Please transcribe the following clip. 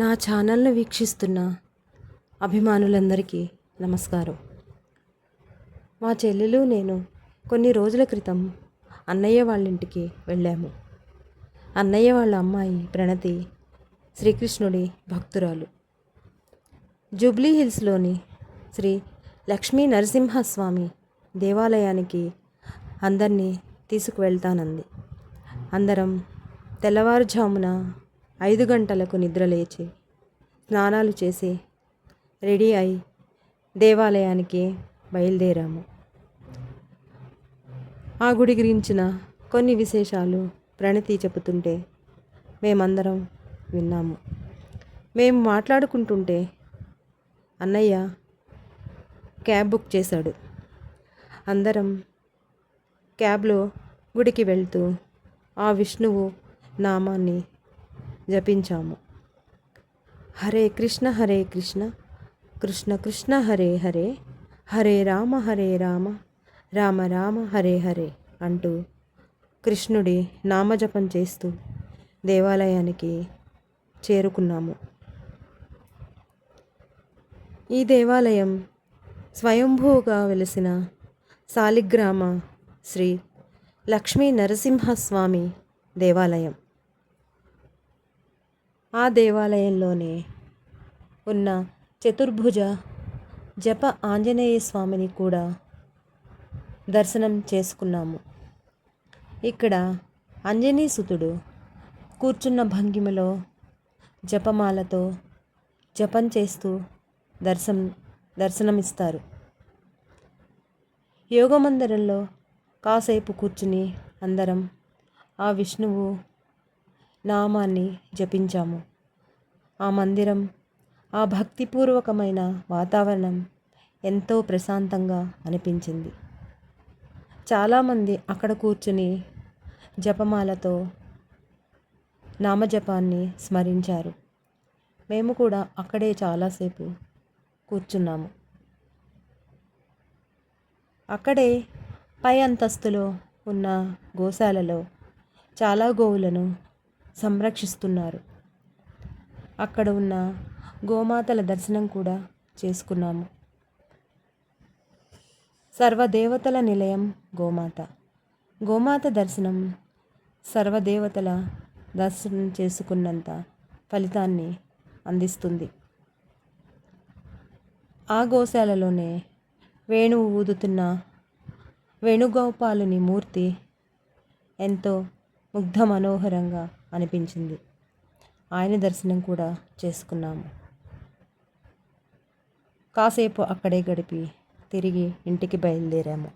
నా ఛానల్ను వీక్షిస్తున్న అభిమానులందరికీ నమస్కారం. మా చెల్లెలు నేను కొన్ని రోజుల క్రితం అన్నయ్య వాళ్ళ ఇంటికి వెళ్ళాము. అన్నయ్య వాళ్ళ అమ్మాయి ప్రణతి శ్రీకృష్ణుడి భక్తురాలు. జూబ్లీ హిల్స్లోని శ్రీ లక్ష్మీ నరసింహస్వామి దేవాలయానికి అందరినీ తీసుకువెళ్తానంది. అందరం తెల్లవారుజామున 5 గంటలకు నిద్రలేచి స్నానాలు చేసి రెడీ అయి దేవాలయానికి బయలుదేరాము. ఆ గుడి గురించిన కొన్ని విశేషాలు ప్రణతి చెబుతుంటే మేమందరం విన్నాము. మేము మాట్లాడుకుంటుంటే అన్నయ్య క్యాబ్ బుక్ చేశాడు. అందరం క్యాబ్లో గుడికి వెళ్తూ ఆ విష్ణువు నామాన్ని జపించాము. హరే కృష్ణ కృష్ణ కృష్ణ హరే హరే, హరే రామ రామ రామ హరే హరే అంటూ కృష్ణుడి నామజపం చేస్తూ దేవాలయానికి చేరుకున్నాము. ఈ దేవాలయం స్వయంభూగా వెలిసిన సాలిగ్రామ శ్రీ లక్ష్మీ నరసింహస్వామి దేవాలయం. ఆ దేవాలయంలోనే ఉన్న చతుర్భుజ జప ఆంజనేయ స్వామిని కూడా దర్శనం చేసుకున్నాము. ఇక్కడ ఆంజనేయసుతుడు కూర్చున్న భంగిమలో జపమాలతో జపం చేస్తూ దర్శనమిస్తారు. యోగమందిరంలో కాసేపు కూర్చుని అందరం ఆ విష్ణువు నామాన్ని జపించాము. ఆ మందిరం, ఆ భక్తిపూర్వకమైన వాతావరణం ఎంతో ప్రశాంతంగా అనిపించింది. చాలామంది అక్కడ కూర్చుని జపమాలతో నామజపాన్ని స్మరించారు. మేము కూడా అక్కడే చాలాసేపు కూర్చున్నాము. అక్కడే పై అంతస్తులో ఉన్న గోశాలలో చాలా గోవులను సంరక్షిస్తున్నారు. అక్కడ ఉన్న గోమాతల దర్శనం కూడా చేసుకున్నాము. సర్వదేవతల నిలయం గోమాత దర్శనం సర్వదేవతల దర్శనం చేసుకున్నంత ఫలితాన్ని అందిస్తుంది. ఆ గోశాలలోనే వేణువు ఊదుతున్న వేణుగోపాలుని మూర్తి ఎంతో ముగ్ధ మనోహరంగా అనిపించింది. ఆయన దర్శనం కూడా చేసుకున్నాము. కాసేపు అక్కడే గడిపి తిరిగి ఇంటికి బయలుదేరాము.